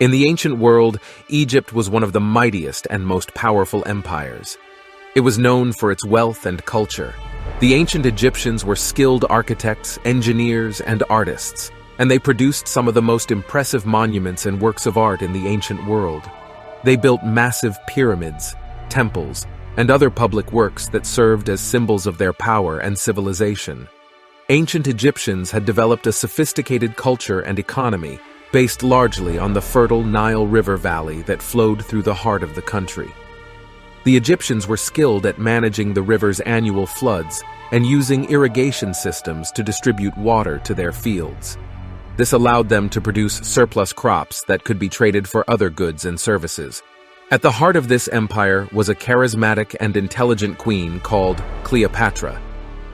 In the ancient world, Egypt was one of the mightiest and most powerful empires. It was known for its wealth and culture. The ancient Egyptians were skilled architects, engineers, and artists, and they produced some of the most impressive monuments and works of art in the ancient world. They built massive pyramids, temples, and other public works that served as symbols of their power and civilization. Ancient Egyptians had developed a sophisticated culture and economy based largely on the fertile Nile River valley that flowed through the heart of the country. The Egyptians were skilled at managing the river's annual floods and using irrigation systems to distribute water to their fields. This allowed them to produce surplus crops that could be traded for other goods and services. At the heart of this empire was a charismatic and intelligent queen called Cleopatra.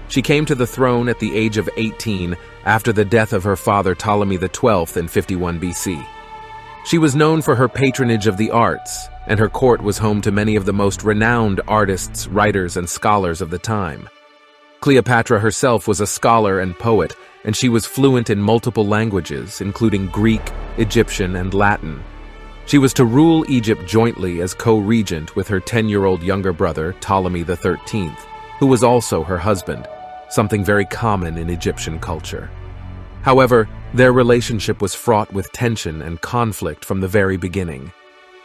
She came to the throne at the age of 18 after the death of her father Ptolemy XII in 51 BC. She was known for her patronage of the arts, and her court was home to many of the most renowned artists, writers, and scholars of the time. Cleopatra herself was a scholar and poet, and she was fluent in multiple languages, including Greek, Egyptian, and Latin. She was to rule Egypt jointly as co-regent with her 10-year-old younger brother, Ptolemy XIII, who was also her husband, something very common in Egyptian culture. However, their relationship was fraught with tension and conflict from the very beginning.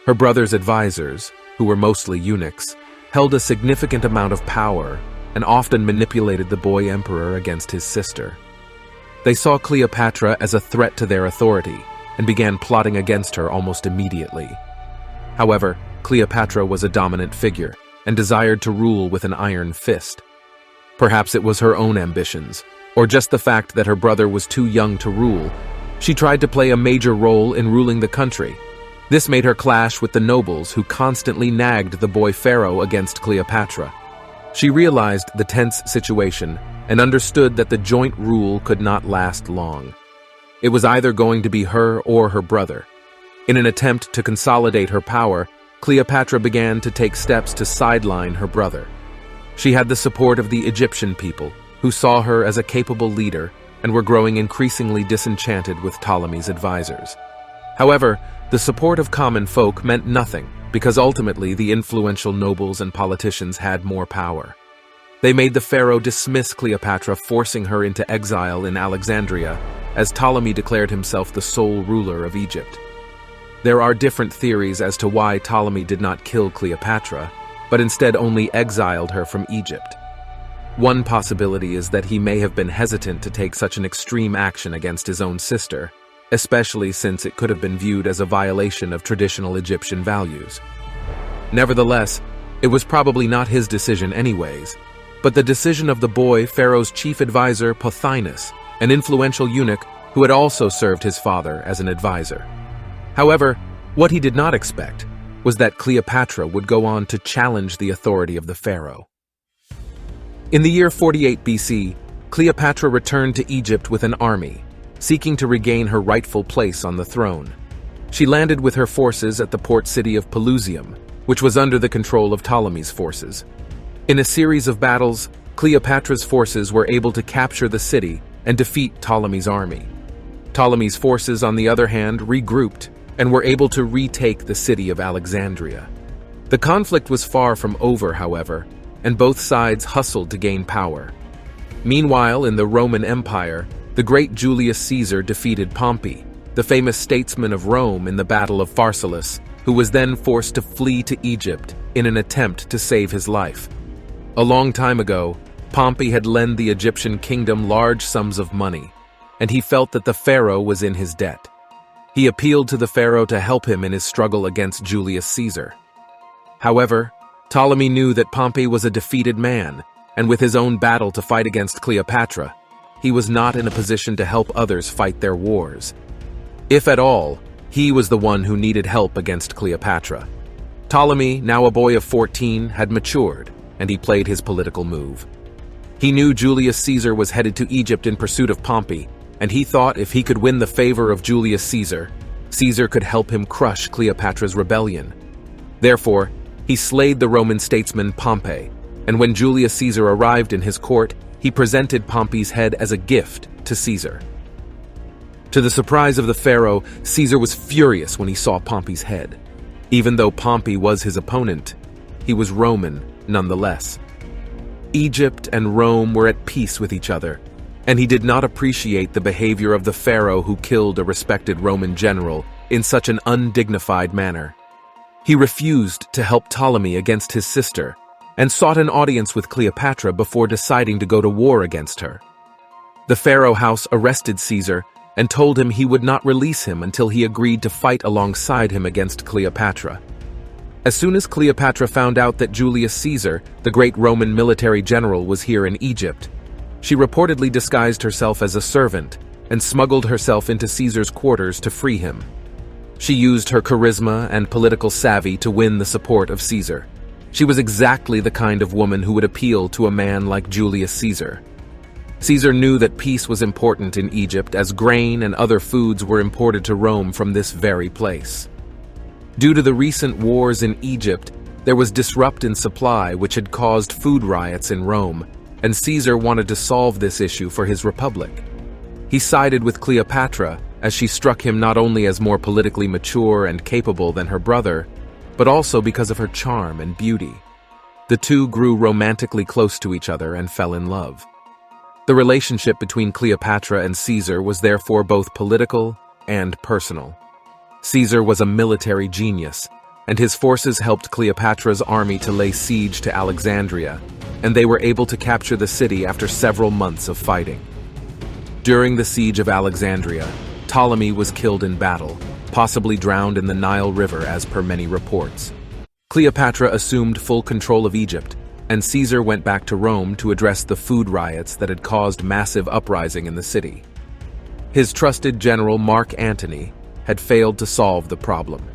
Her brother's advisors, who were mostly eunuchs, held a significant amount of power and often manipulated the boy emperor against his sister. They saw Cleopatra as a threat to their authority and began plotting against her almost immediately. However, Cleopatra was a dominant figure and desired to rule with an iron fist. Perhaps it was her own ambitions, or just the fact that her brother was too young to rule. She tried to play a major role in ruling the country. This made her clash with the nobles who constantly nagged the boy Pharaoh against Cleopatra. She realized the tense situation and understood that the joint rule could not last long. It was either going to be her or her brother. In an attempt to consolidate her power, Cleopatra began to take steps to sideline her brother. She had the support of the Egyptian people, who saw her as a capable leader and were growing increasingly disenchanted with Ptolemy's advisors. However, the support of common folk meant nothing because ultimately the influential nobles and politicians had more power. They made the pharaoh dismiss Cleopatra, forcing her into exile in Alexandria, as Ptolemy declared himself the sole ruler of Egypt. There are different theories as to why Ptolemy did not kill Cleopatra, but instead only exiled her from Egypt. One possibility is that he may have been hesitant to take such an extreme action against his own sister, especially since it could have been viewed as a violation of traditional Egyptian values. Nevertheless, it was probably not his decision anyways, but the decision of the boy Pharaoh's chief advisor Pothinus, an influential eunuch who had also served his father as an advisor. However, what he did not expect was that Cleopatra would go on to challenge the authority of the pharaoh. In the year 48 BC, Cleopatra returned to Egypt with an army, seeking to regain her rightful place on the throne. She landed with her forces at the port city of Pelusium, which was under the control of Ptolemy's forces. In a series of battles, Cleopatra's forces were able to capture the city and defeat Ptolemy's army. Ptolemy's forces, on the other hand, regrouped and were able to retake the city of Alexandria. The conflict was far from over, however, and both sides hustled to gain power. Meanwhile, in the Roman Empire, the great Julius Caesar defeated Pompey, the famous statesman of Rome, in the Battle of Pharsalus, who was then forced to flee to Egypt in an attempt to save his life. A long time ago, Pompey had lent the Egyptian kingdom large sums of money, and he felt that the pharaoh was in his debt. He appealed to the pharaoh to help him in his struggle against Julius Caesar. However, Ptolemy knew that Pompey was a defeated man, and with his own battle to fight against Cleopatra, he was not in a position to help others fight their wars. If at all, he was the one who needed help against Cleopatra. Ptolemy, now a boy of 14, had matured, and he played his political move. He knew Julius Caesar was headed to Egypt in pursuit of Pompey, and he thought if he could win the favor of Julius Caesar, Caesar could help him crush Cleopatra's rebellion. Therefore, he slayed the Roman statesman Pompey, and when Julius Caesar arrived in his court, he presented Pompey's head as a gift to Caesar. To the surprise of the pharaoh, Caesar was furious when he saw Pompey's head. Even though Pompey was his opponent, he was Roman nonetheless. Egypt and Rome were at peace with each other, and he did not appreciate the behavior of the pharaoh who killed a respected Roman general in such an undignified manner. He refused to help Ptolemy against his sister and sought an audience with Cleopatra before deciding to go to war against her. The pharaoh house arrested Caesar and told him he would not release him until he agreed to fight alongside him against Cleopatra. As soon as Cleopatra found out that Julius Caesar, the great Roman military general, was here in Egypt, she reportedly disguised herself as a servant and smuggled herself into Caesar's quarters to free him. She used her charisma and political savvy to win the support of Caesar. She was exactly the kind of woman who would appeal to a man like Julius Caesar. Caesar knew that peace was important in Egypt, as grain and other foods were imported to Rome from this very place. Due to the recent wars in Egypt, there was disruption in supply which had caused food riots in Rome, and Caesar wanted to solve this issue for his republic. He sided with Cleopatra, as she struck him not only as more politically mature and capable than her brother, but also because of her charm and beauty. The two grew romantically close to each other and fell in love. The relationship between Cleopatra and Caesar was therefore both political and personal. Caesar was a military genius, and his forces helped Cleopatra's army to lay siege to Alexandria, and they were able to capture the city after several months of fighting. During the siege of Alexandria, Ptolemy was killed in battle, possibly drowned in the Nile River as per many reports. Cleopatra assumed full control of Egypt, and Caesar went back to Rome to address the food riots that had caused massive uprising in the city. His trusted general Mark Antony had failed to solve the problem.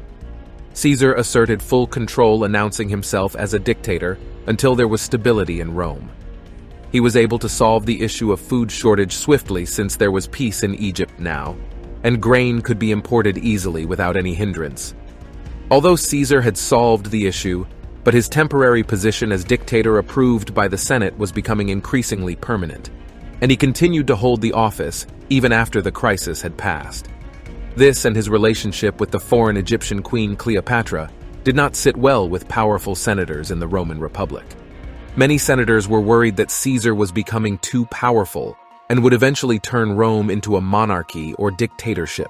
Caesar asserted full control, announcing himself as a dictator until there was stability in Rome. He was able to solve the issue of food shortage swiftly since there was peace in Egypt now, and grain could be imported easily without any hindrance. Although Caesar had solved the issue, but his temporary position as dictator approved by the Senate was becoming increasingly permanent, and he continued to hold the office even after the crisis had passed. This and his relationship with the foreign Egyptian Queen Cleopatra did not sit well with powerful senators in the Roman Republic. Many senators were worried that Caesar was becoming too powerful and would eventually turn Rome into a monarchy or dictatorship.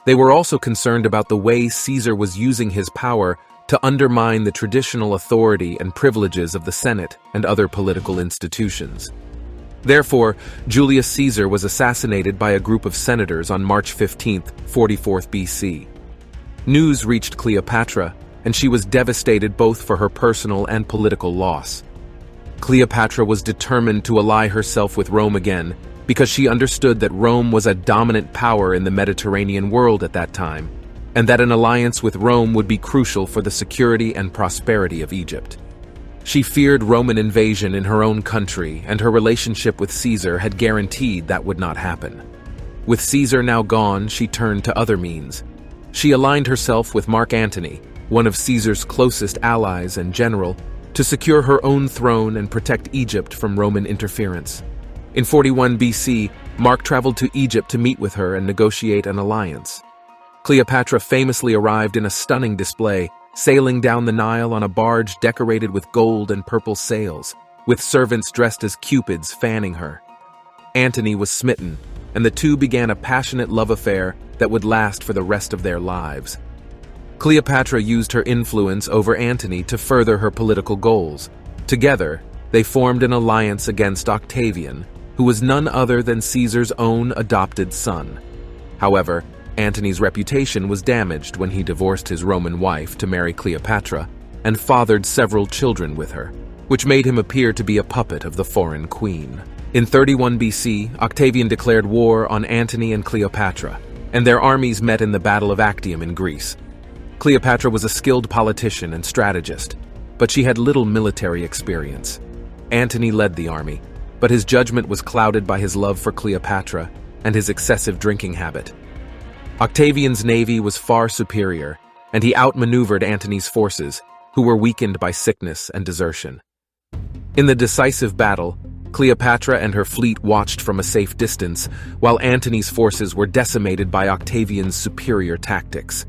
They were also concerned about the way Caesar was using his power to undermine the traditional authority and privileges of the Senate and other political institutions. Therefore, Julius Caesar was assassinated by a group of senators on March 15, 44 BC. News reached Cleopatra, and she was devastated both for her personal and political loss. Cleopatra was determined to ally herself with Rome again because she understood that Rome was a dominant power in the Mediterranean world at that time, and that an alliance with Rome would be crucial for the security and prosperity of Egypt. She feared Roman invasion in her own country, and her relationship with Caesar had guaranteed that would not happen. With Caesar now gone, she turned to other means. She aligned herself with Mark Antony, one of Caesar's closest allies and general, to secure her own throne and protect Egypt from Roman interference. In 41 BC, Mark traveled to Egypt to meet with her and negotiate an alliance. Cleopatra famously arrived in a stunning display, sailing down the Nile on a barge decorated with gold and purple sails, with servants dressed as cupids fanning her. Antony was smitten, and the two began a passionate love affair that would last for the rest of their lives. Cleopatra used her influence over Antony to further her political goals. Together, they formed an alliance against Octavian, who was none other than Caesar's own adopted son. However, Antony's reputation was damaged when he divorced his Roman wife to marry Cleopatra and fathered several children with her, which made him appear to be a puppet of the foreign queen. In 31 BC, Octavian declared war on Antony and Cleopatra, and their armies met in the Battle of Actium in Greece. Cleopatra was a skilled politician and strategist, but she had little military experience. Antony led the army, but his judgment was clouded by his love for Cleopatra and his excessive drinking habit. Octavian's navy was far superior, and he outmaneuvered Antony's forces, who were weakened by sickness and desertion. In the decisive battle, Cleopatra and her fleet watched from a safe distance, while Antony's forces were decimated by Octavian's superior tactics.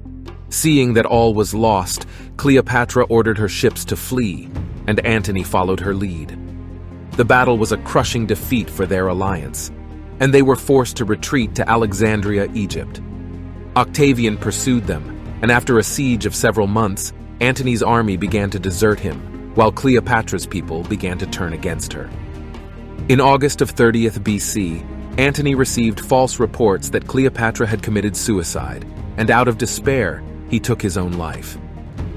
Seeing that all was lost, Cleopatra ordered her ships to flee, and Antony followed her lead. The battle was a crushing defeat for their alliance, and they were forced to retreat to Alexandria, Egypt. Octavian pursued them, and after a siege of several months, Antony's army began to desert him, while Cleopatra's people began to turn against her. In August of 30th BC, Antony received false reports that Cleopatra had committed suicide, and out of despair, he took his own life.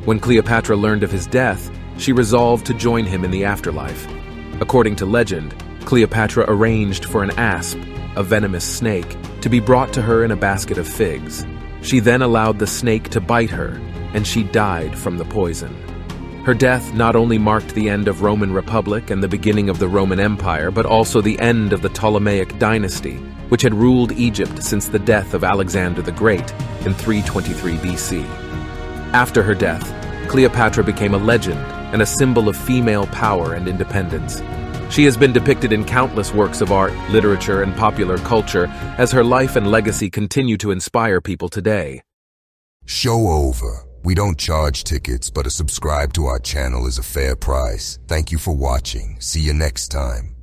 When Cleopatra learned of his death, she resolved to join him in the afterlife. According to legend, Cleopatra arranged for an asp, a venomous snake, to be brought to her in a basket of figs. She then allowed the snake to bite her, and she died from the poison. Her death not only marked the end of Roman Republic and the beginning of the Roman Empire, but also the end of the Ptolemaic dynasty, which had ruled Egypt since the death of Alexander the Great in 323 BC. After her death, Cleopatra became a legend and a symbol of female power and independence. She has been depicted in countless works of art, literature, and popular culture as her life and legacy continue to inspire people today. Show over. We don't charge tickets, but a subscribe to our channel is a fair price. Thank you for watching. See you next time.